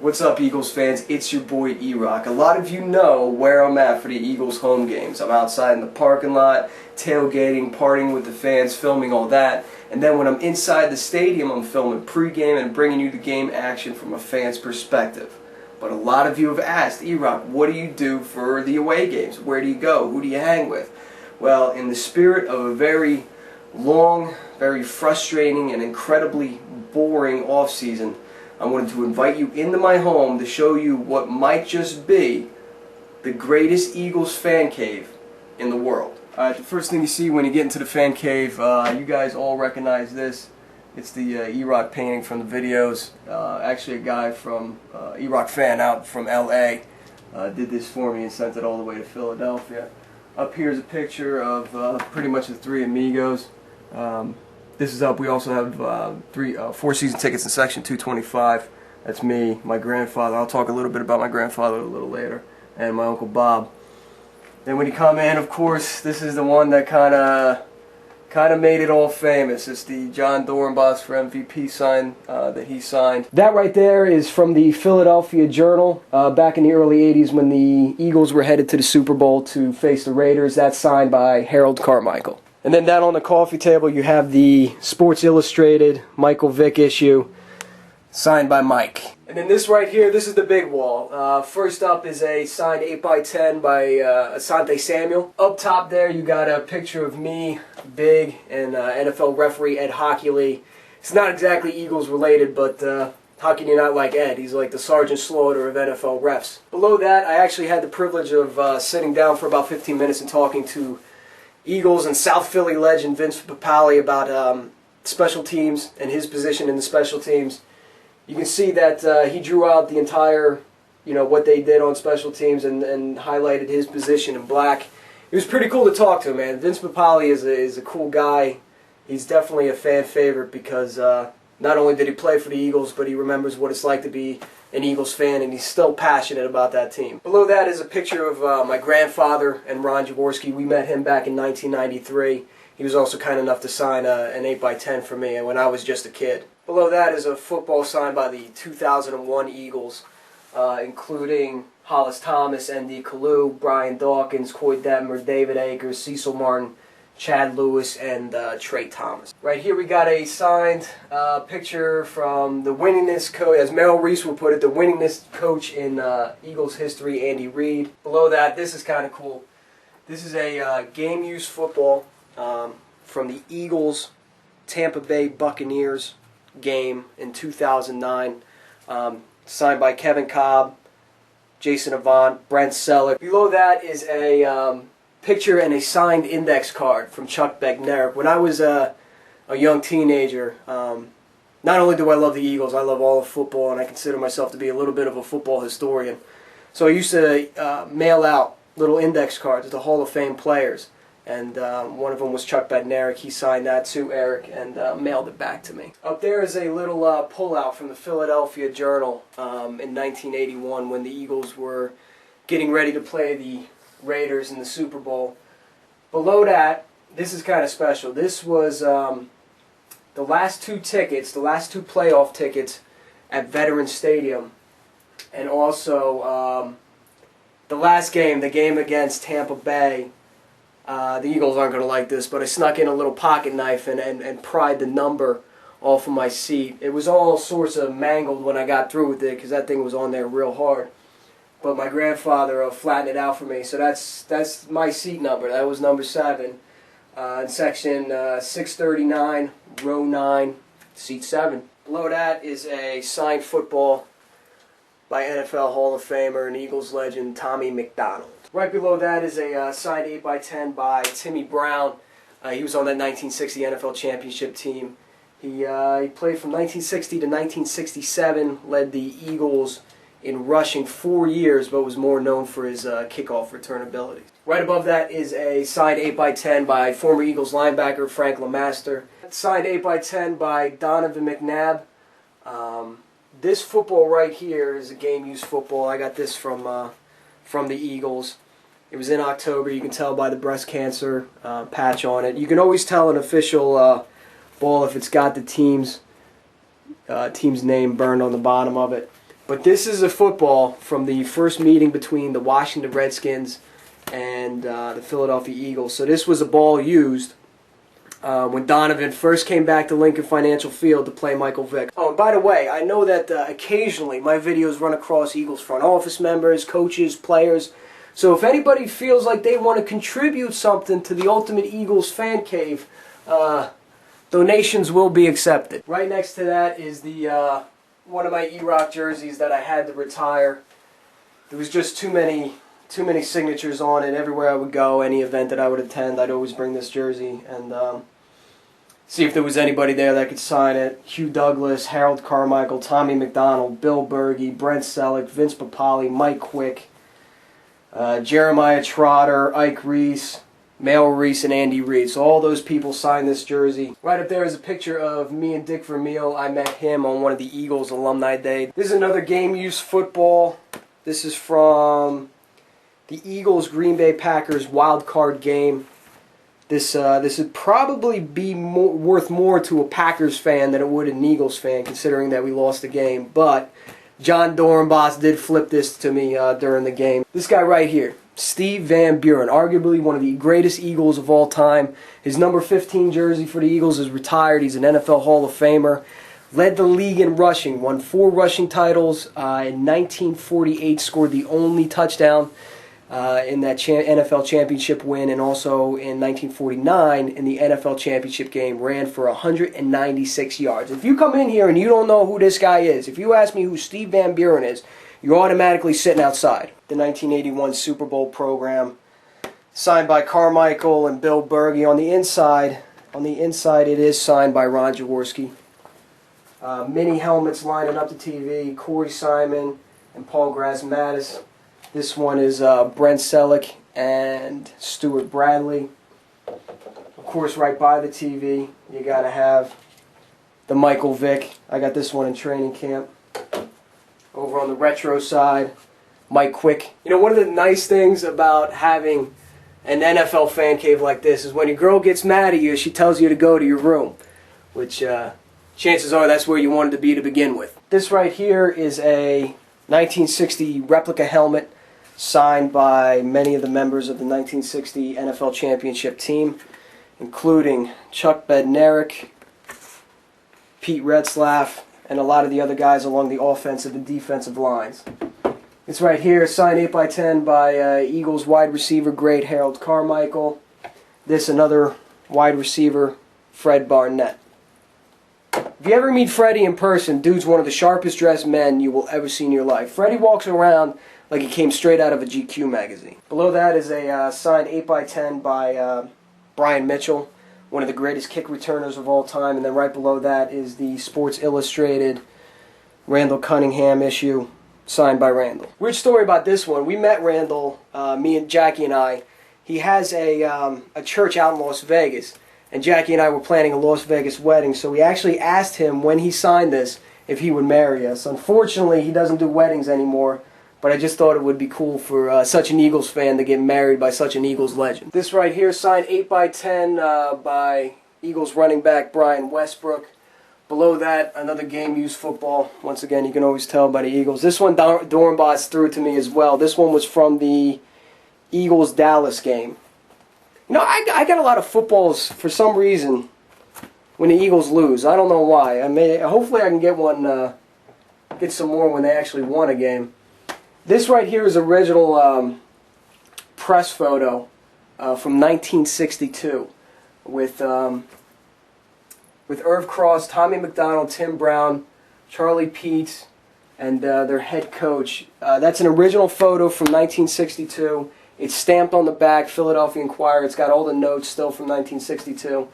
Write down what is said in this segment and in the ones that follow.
What's up, Eagles fans? It's your boy EROCK. A lot of you know where I'm at for the Eagles home games. I'm outside in the parking lot, tailgating, partying with the fans, filming all that. And then when I'm inside the stadium, I'm filming pregame and bringing you the game action from a fan's perspective. But a lot of you have asked, EROCK, what do you do for the away games? Where do you go? Who do you hang with? Well, in the spirit of a very long, very frustrating, and incredibly boring off-season, I wanted to invite you into my home to show you what might just be the greatest Eagles fan cave in the world. Alright, the first thing you see when you get into the fan cave, you guys all recognize this. It's the EROCK painting from the videos. Actually, a guy from EROCK fan out from LA did this for me and sent it all the way to Philadelphia. Up here is a picture of pretty much the three amigos. This is up. We also have four season tickets in section 225. That's me, my grandfather. I'll talk a little bit about my grandfather a little later, and my Uncle Bob. Then when you come in, of course, this is the one that kind of made it all famous. It's the John Dorenbos for MVP sign that he signed. That right there is from the Philadelphia Journal back in the early 80s when the Eagles were headed to the Super Bowl to face the Raiders. That's signed by Harold Carmichael. And then down on the coffee table you have the Sports Illustrated Michael Vick issue, signed by Mike. And then this right here, this is the big wall. First up is a signed 8x10 by Asante Samuel. Up top there you got a picture of me, Big, and NFL referee Ed Hockley. It's not exactly Eagles related, but how can you not like Ed? He's like the Sergeant Slaughter of NFL refs. Below that, I actually had the privilege of sitting down for about 15 minutes and talking to Eagles and South Philly legend Vince Papale about special teams and his position in the special teams. You can see that he drew out the entire, what they did on special teams and highlighted his position in black. It was pretty cool to talk to him, man. Vince Papale is a cool guy. He's definitely a fan favorite because not only did he play for the Eagles, but he remembers what it's like to be an Eagles fan, and he's still passionate about that team. Below that is a picture of my grandfather and Ron Jaworski. We met him back in 1993. He was also kind enough to sign an 8x10 for me when I was just a kid. Below that is a football signed by the 2001 Eagles, including Hollis Thomas, N.D. Kalu, Brian Dawkins, Coy Detmer, David Akers, Cecil Martin, Chad Lewis, and Trey Thomas. Right here we got a signed picture from the winningest coach, as Merrill Reese would put it, the winningest coach in Eagles history, Andy Reid. Below that, this is kind of cool. This is a game-used football from the Eagles Tampa Bay Buccaneers game in 2009, signed by Kevin Cobb, Jason Avant, Brent Selleck. Below that is a picture and a signed index card from Chuck Bednarik. When I was a young teenager, not only do I love the Eagles, I love all of football, and I consider myself to be a little bit of a football historian. So I used to mail out little index cards to Hall of Fame players, and one of them was Chuck Bednarik. He signed that to Eric and mailed it back to me. Up there is a little pullout from the Philadelphia Journal in 1981 when the Eagles were getting ready to play the Raiders in the Super Bowl. Below that, this is kind of special. This was the last two tickets, the last two playoff tickets at Veterans Stadium, and also the last game, the game against Tampa Bay. The Eagles aren't going to like this, but I snuck in a little pocket knife and pried the number off of my seat. It was all sorts of mangled when I got through with it because that thing was on there real hard. But my grandfather flattened it out for me, so that's my seat number. That was number 7 in section 639, row 9, seat 7. Below that is a signed football by NFL Hall of Famer and Eagles legend Tommy McDonald. Right below that is a signed 8x10 by Timmy Brown. He was on that 1960 NFL championship team. He played from 1960 to 1967, led the Eagles in rushing 4 years, but was more known for his kickoff return abilities. Right above that is a signed 8x10 by former Eagles linebacker Frank LeMaster. Signed 8x10 by Donovan McNabb. This football right here is a game-used football. I got this from the Eagles. It was in October. You can tell by the breast cancer patch on it. You can always tell an official ball if it's got the team's name burned on the bottom of it. But this is a football from the first meeting between the Washington Redskins and the Philadelphia Eagles. So this was a ball used when Donovan first came back to Lincoln Financial Field to play Michael Vick. Oh, and by the way, I know that occasionally my videos run across Eagles front office members, coaches, players. So if anybody feels like they want to contribute something to the Ultimate Eagles Fan Cave, donations will be accepted. Right next to that is the one of my EROCK jerseys that I had to retire. There was just too many signatures on it. Everywhere I would go, any event that I would attend, I'd always bring this jersey and see if there was anybody there that could sign it. Hugh Douglas, Harold Carmichael, Tommy McDonald, Bill Berge, Brent Selleck, Vince Papale, Mike Quick, Jeremiah Trotter, Ike Reese, Mel Reese, and Andy Reid. So all those people signed this jersey. Right up there is a picture of me and Dick Vermeil. I met him on one of the Eagles Alumni Day. This is another game-use football. This is from the Eagles Green Bay Packers wild card game. This would probably be worth more to a Packers fan than it would an Eagles fan, considering that we lost the game. But John Dornbos did flip this to me during the game. This guy right here, Steve Van Buren, arguably one of the greatest Eagles of all time. His number 15 jersey for the Eagles is retired. He's an NFL Hall of Famer. Led the league in rushing, won 4 rushing titles. In 1948, scored the only touchdown in that NFL championship win, and also in 1949 in the NFL championship game, ran for 196 yards. If you come in here and you don't know who this guy is, if you ask me who Steve Van Buren is, you're automatically sitting outside. The 1981 Super Bowl program, signed by Carmichael and Bill Berge. On the inside it is signed by Ron Jaworski. Mini helmets lining up the TV, Corey Simon and Paul Grasmatis. This one is Brent Selleck and Stuart Bradley. Of course, right by the TV, you got to have the Michael Vick. I got this one in training camp. Over on the retro side, Mike Quick. You know, one of the nice things about having an NFL fan cave like this is when your girl gets mad at you, she tells you to go to your room, which chances are that's where you wanted to be to begin with. This right here is a 1960 replica helmet signed by many of the members of the 1960 NFL Championship team, including Chuck Bednarik, Pete Retzlaff, and a lot of the other guys along the offensive and defensive lines. It's right here, signed 8x10 by Eagles wide receiver great Harold Carmichael. This another wide receiver, Fred Barnett. If you ever meet Freddie in person, dude's one of the sharpest dressed men you will ever see in your life. Freddie walks around like he came straight out of a GQ magazine. Below that is a signed 8x10 by Brian Mitchell, one of the greatest kick returners of all time. And then right below that is the Sports Illustrated Randall Cunningham issue, signed by Randall. Weird story about this one. We met Randall, me and Jackie and I. He has a church out in Las Vegas, and Jackie and I were planning a Las Vegas wedding, so we actually asked him when he signed this if he would marry us. Unfortunately, he doesn't do weddings anymore, but I just thought it would be cool for such an Eagles fan to get married by such an Eagles legend. This right here, signed 8x10 by Eagles running back Brian Westbrook. Below that, another game-used football. Once again, you can always tell by the Eagles. This one, Dornbos threw it to me as well. This one was from the Eagles-Dallas game. You know, I got a lot of footballs for some reason when the Eagles lose. I don't know why. Hopefully I can get one, get some more when they actually won a game. This right here is original press photo from 1962 with Irv Cross, Tommy McDonald, Tim Brown, Charlie Peets, and their head coach. That's an original photo from 1962. It's stamped on the back, Philadelphia Inquirer. It's got all the notes still from 1962.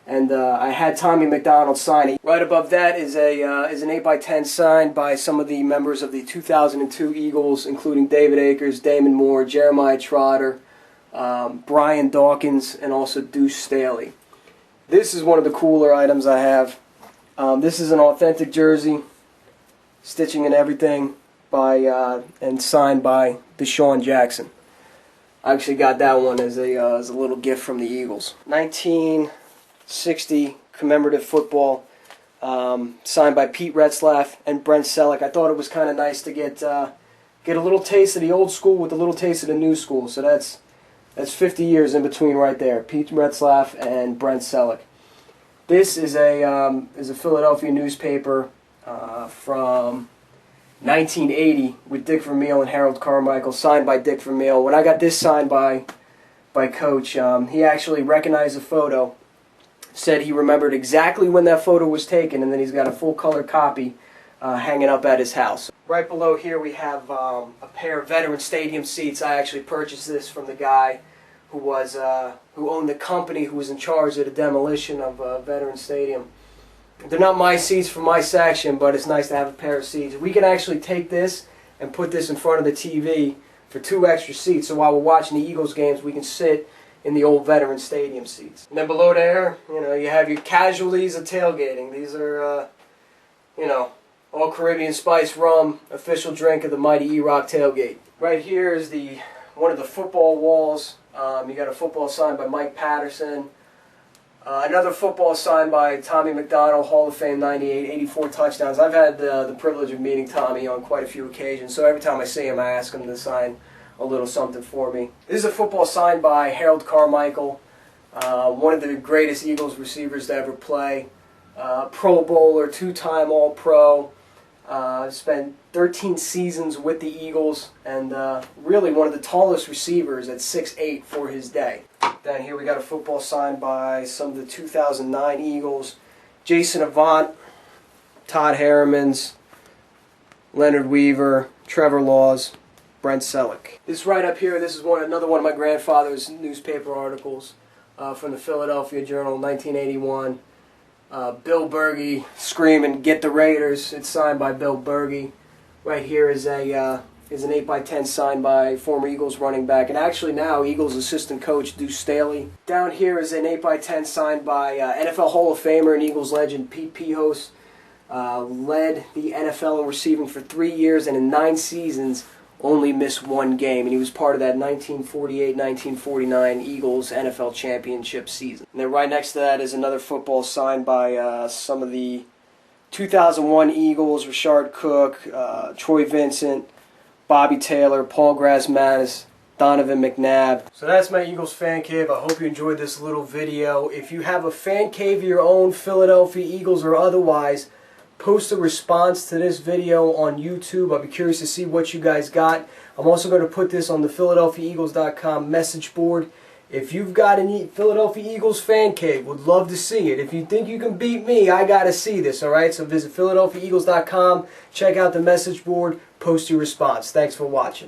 And I had Tommy McDonald sign it. Right above that is an 8x10 signed by some of the members of the 2002 Eagles, including David Akers, Damon Moore, Jeremiah Trotter, Brian Dawkins, and also Deuce Staley. This is one of the cooler items I have. This is an authentic jersey, stitching and everything, by and signed by Deshaun Jackson. I actually got that one as a little gift from the Eagles. 1960 commemorative football signed by Pete Retzlaff and Brent Selleck. I thought it was kind of nice to get a little taste of the old school with a little taste of the new school. So that's 50 years in between right there. Pete Retzlaff and Brent Selleck. This is a Philadelphia newspaper from 1980 with Dick Vermeil and Harold Carmichael, signed by Dick Vermeil. When I got this signed by Coach, he actually recognized the photo, said he remembered exactly when that photo was taken, and then he's got a full color copy hanging up at his house. Right below here we have a pair of Veteran Stadium seats. I actually purchased this from the guy who owned the company who was in charge of the demolition of Veteran Stadium. They're not my seats for my section, but it's nice to have a pair of seats. We can actually take this and put this in front of the TV for 2 extra seats, so while we're watching the Eagles games, we can sit in the old Veteran Stadium seats. And then below there, you have your casualties of tailgating. These are, all Caribbean Spice rum, official drink of the mighty EROCK tailgate. Right here is one of the football walls. You got a football signed by Mike Patterson. Another football signed by Tommy McDonald, Hall of Fame, 98, 84 touchdowns. I've had the privilege of meeting Tommy on quite a few occasions, so every time I see him I ask him to sign a little something for me. This is a football signed by Harold Carmichael, one of the greatest Eagles receivers to ever play. Pro Bowler, 2-time All-Pro, spent 13 seasons with the Eagles, and really one of the tallest receivers at 6'8" for his day. Down here we got a football signed by some of the 2009 Eagles. Jason Avant, Todd Harrimans, Leonard Weaver, Trevor Laws, Brent Selleck. This right up here, this is another one of my grandfather's newspaper articles from the Philadelphia Journal, 1981. Bill Berge screaming, "Get the Raiders!" It's signed by Bill Berge. Right here is an 8x10 signed by former Eagles running back, and actually now Eagles assistant coach Deuce Staley. Down here is an 8x10 signed by NFL Hall of Famer and Eagles legend Pete Pihos. Led the NFL in receiving for 3 years, and in 9 seasons only missed 1 game, and he was part of that 1948-1949 Eagles NFL championship season. And then right next to that is another football signed by some of the 2001 Eagles: Rashard Cook, Troy Vincent, Bobby Taylor, Paul Grasmanis, Donovan McNabb. So that's my Eagles fan cave. I hope you enjoyed this little video. If you have a fan cave of your own, Philadelphia Eagles or otherwise, post a response to this video on YouTube. I'll be curious to see what you guys got. I'm also going to put this on the PhiladelphiaEagles.com message board. If you've got a Philadelphia Eagles fan cave, would love to see it. If you think you can beat me, I got to see this, alright? So visit PhiladelphiaEagles.com, check out the message board, post your response. Thanks for watching.